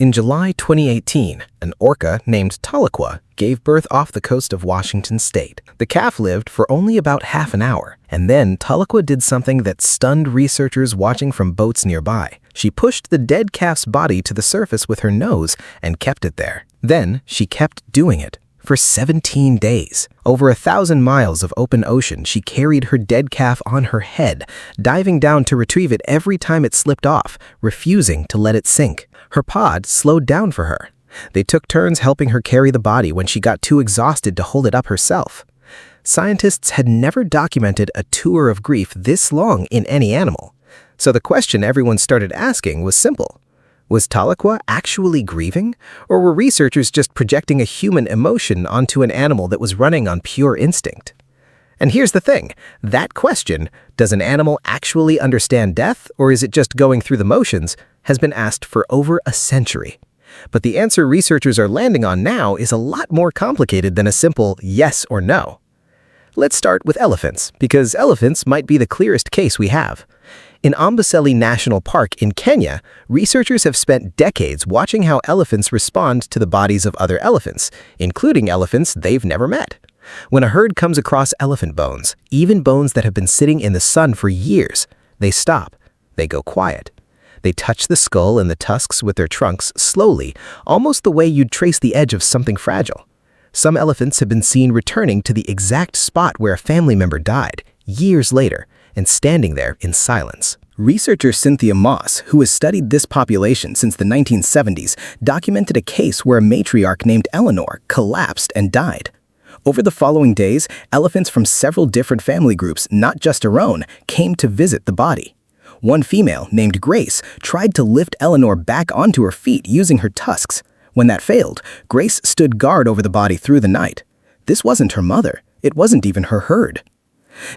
In July 2018, an orca named Tahlequah gave birth off the coast of Washington state. The calf lived for only about half an hour, and then Tahlequah did something that stunned researchers watching from boats nearby. She pushed the dead calf's body to the surface with her nose and kept it there. Then she kept doing it for 17 days. Over 1,000 miles of open ocean, she carried her dead calf on her head, diving down to retrieve it every time it slipped off, refusing to let it sink. Her pod slowed down for her. They took turns helping her carry the body when she got too exhausted to hold it up herself. Scientists had never documented a tour of grief this long in any animal. So the question everyone started asking was simple. Was Tahlequah actually grieving, or were researchers just projecting a human emotion onto an animal that was running on pure instinct? And here's the thing, that question, does an animal actually understand death, or is it just going through the motions, has been asked for over a century. But the answer researchers are landing on now is a lot more complicated than a simple yes or no. Let's start with elephants, because elephants might be the clearest case we have. In Amboseli National Park in Kenya, researchers have spent decades watching how elephants respond to the bodies of other elephants, including elephants they've never met. When a herd comes across elephant bones, even bones that have been sitting in the sun for years, they stop. They go quiet. They touch the skull and the tusks with their trunks slowly, almost the way you'd trace the edge of something fragile. Some elephants have been seen returning to the exact spot where a family member died, years later, and standing there in silence. Researcher Cynthia, who has studied this population since the 1970s, documented a case where a matriarch named Eleanor collapsed and died. Over the following days, elephants from several different family groups, not just her own, came to visit the body. One female, named Grace, tried to lift Eleanor back onto her feet using her tusks. When that failed, Grace stood guard over the body through the night. This wasn't her mother. It wasn't even her herd.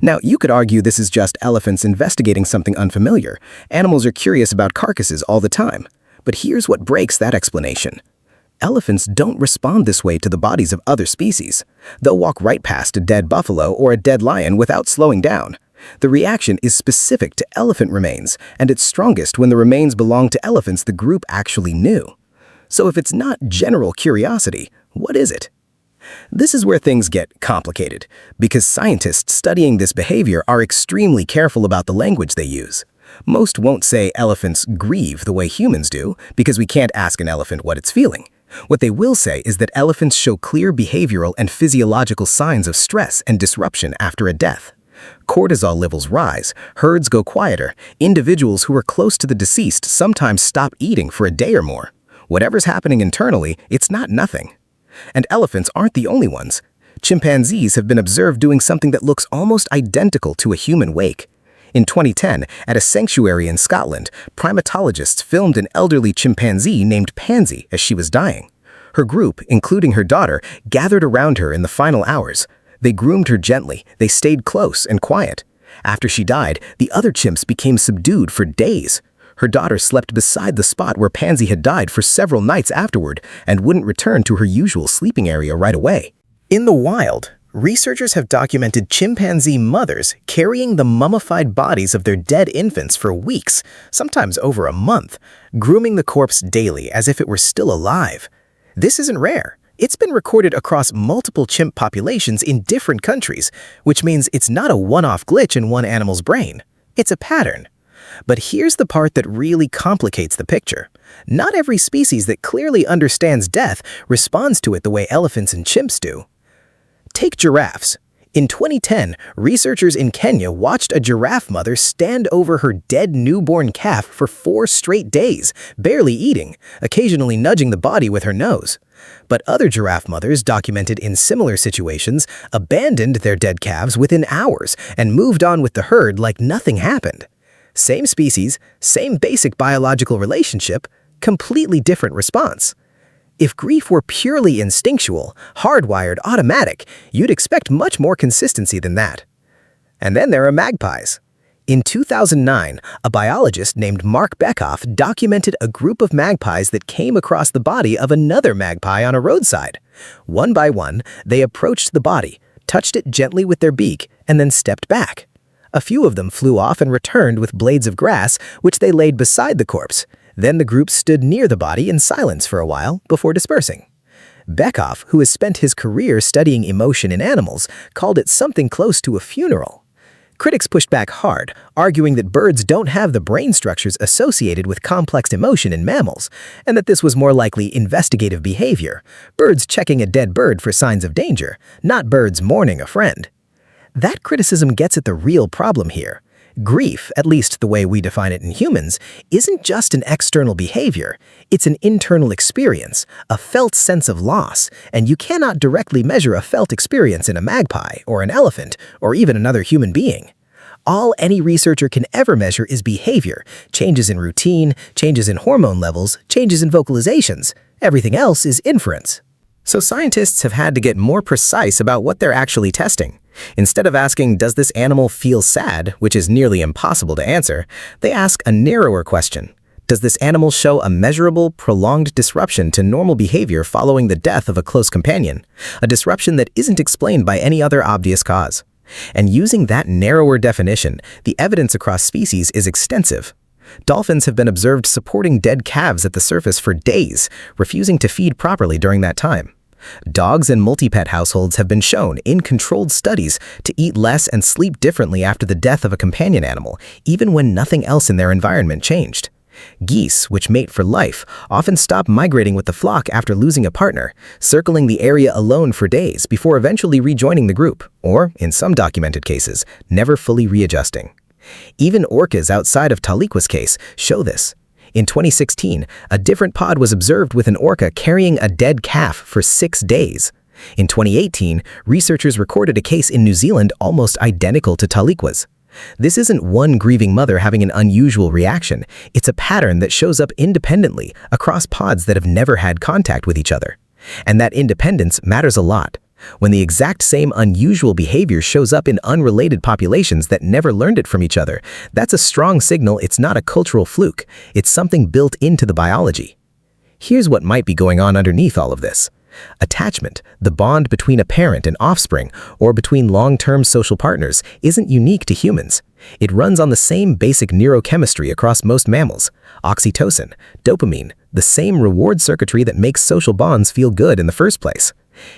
Now, you could argue this is just elephants investigating something unfamiliar. Animals are curious about carcasses all the time. But here's what breaks that explanation. Elephants don't respond this way to the bodies of other species. They'll walk right past a dead buffalo or a dead lion without slowing down. The reaction is specific to elephant remains, and it's strongest when the remains belong to elephants the group actually knew. So if it's not general curiosity, what is it? This is where things get complicated, because scientists studying this behavior are extremely careful about the language they use. Most won't say elephants grieve the way humans do, because we can't ask an elephant what it's feeling. What they will say is that elephants show clear behavioral and physiological signs of stress and disruption after a death. Cortisol levels rise, herds go quieter, individuals who are close to the deceased sometimes stop eating for a day or more. Whatever's happening internally, it's not nothing. And elephants aren't the only ones. Chimpanzees have been observed doing something that looks almost identical to a human wake. In 2010, at a sanctuary in Scotland, primatologists filmed an elderly chimpanzee named Pansy as she was dying. Her group, including her daughter, gathered around her in the final hours. They groomed her gently, they stayed close and quiet. After she died, the other chimps became subdued for days. Her daughter slept beside the spot where Pansy had died for several nights afterward and wouldn't return to her usual sleeping area right away. In the wild, researchers have documented chimpanzee mothers carrying the mummified bodies of their dead infants for weeks, sometimes over a month, grooming the corpse daily as if it were still alive. This isn't rare. It's been recorded across multiple chimp populations in different countries, which means it's not a one-off glitch in one animal's brain. It's a pattern. But here's the part that really complicates the picture. Not every species that clearly understands death responds to it the way elephants and chimps do. Take giraffes. In 2010, researchers in Kenya watched a giraffe mother stand over her dead newborn calf for 4 straight days, barely eating, occasionally nudging the body with her nose. But other giraffe mothers documented in similar situations abandoned their dead calves within hours and moved on with the herd like nothing happened. Same species, same basic biological relationship, completely different response. If grief were purely instinctual, hardwired, automatic, you'd expect much more consistency than that. And then there are magpies. In 2009, a biologist named Marc Bekoff documented a group of magpies that came across the body of another magpie on a roadside. One by one, they approached the body, touched it gently with their beak, and then stepped back. A few of them flew off and returned with blades of grass, which they laid beside the corpse. Then the group stood near the body in silence for a while before dispersing. Bekoff, who has spent his career studying emotion in animals, called it something close to a funeral. Critics pushed back hard, arguing that birds don't have the brain structures associated with complex emotion in mammals, and that this was more likely investigative behavior, birds checking a dead bird for signs of danger, not birds mourning a friend. That criticism gets at the real problem here. Grief, at least the way we define it in humans, isn't just an external behavior. It's an internal experience, a felt sense of loss, and you cannot directly measure a felt experience in a magpie or an elephant or even another human being. All any researcher can ever measure is behavior, changes in routine, changes in hormone levels, changes in vocalizations. Everything else is inference. So scientists have had to get more precise about what they're actually testing. Instead of asking, does this animal feel sad, which is nearly impossible to answer, they ask a narrower question. Does this animal show a measurable, prolonged disruption to normal behavior following the death of a close companion? A disruption that isn't explained by any other obvious cause. And using that narrower definition, the evidence across species is extensive. Dolphins have been observed supporting dead calves at the surface for days, refusing to feed properly during that time. Dogs in multi-pet households have been shown, in controlled studies, to eat less and sleep differently after the death of a companion animal, even when nothing else in their environment changed. Geese, which mate for life, often stop migrating with the flock after losing a partner, circling the area alone for days before eventually rejoining the group, or, in some documented cases, never fully readjusting. Even orcas outside of Tahlequah's case show this. In 2016, a different pod was observed with an orca carrying a dead calf for 6 days. In 2018, researchers recorded a case in New Zealand almost identical to Tahlequah's. This isn't one grieving mother having an unusual reaction. It's a pattern that shows up independently across pods that have never had contact with each other. And that independence matters a lot. When the exact same unusual behavior shows up in unrelated populations that never learned it from each other, that's a strong signal it's not a cultural fluke, it's something built into the biology. Here's what might be going on underneath all of this. Attachment, the bond between a parent and offspring, or between long-term social partners, isn't unique to humans. It runs on the same basic neurochemistry across most mammals. Oxytocin, dopamine, the same reward circuitry that makes social bonds feel good in the first place.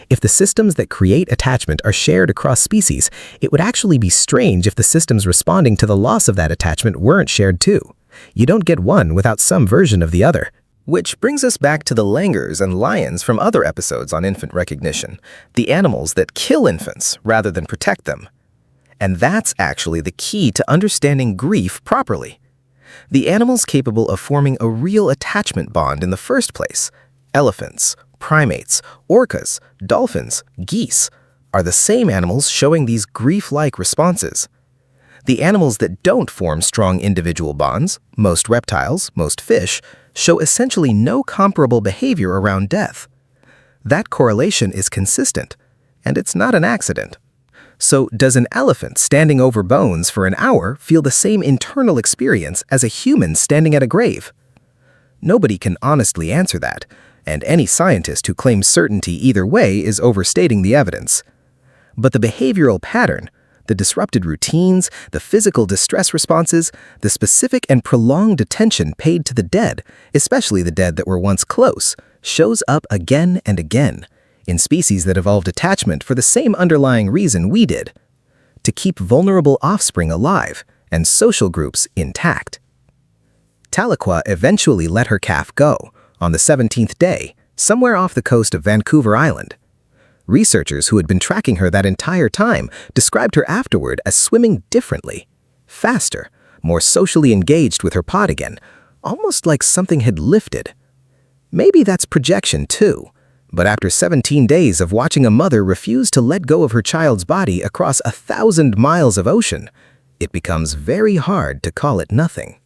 If the systems that create attachment are shared across species, it would actually be strange if the systems responding to the loss of that attachment weren't shared too. You don't get one without some version of the other. Which brings us back to the langurs and lions from other episodes on infant recognition, the animals that kill infants rather than protect them. And that's actually the key to understanding grief properly. The animals capable of forming a real attachment bond in the first place, elephants, primates, orcas, dolphins, geese, are the same animals showing these grief-like responses. The animals that don't form strong individual bonds, most reptiles, most fish, show essentially no comparable behavior around death. That correlation is consistent, and it's not an accident. So, does an elephant standing over bones for an hour feel the same internal experience as a human standing at a grave? Nobody can honestly answer that, and any scientist who claims certainty either way is overstating the evidence. But the behavioral pattern, the disrupted routines, the physical distress responses, the specific and prolonged attention paid to the dead, especially the dead that were once close, shows up again and again in species that evolved attachment for the same underlying reason we did: to keep vulnerable offspring alive and social groups intact. Tahlequah eventually let her calf go on the 17th day, somewhere off the coast of Vancouver Island. Researchers who had been tracking her that entire time described her afterward as swimming differently, faster, more socially engaged with her pod again, almost like something had lifted. Maybe that's projection too, but after 17 days of watching a mother refuse to let go of her child's body across 1,000 miles of ocean, it becomes very hard to call it nothing.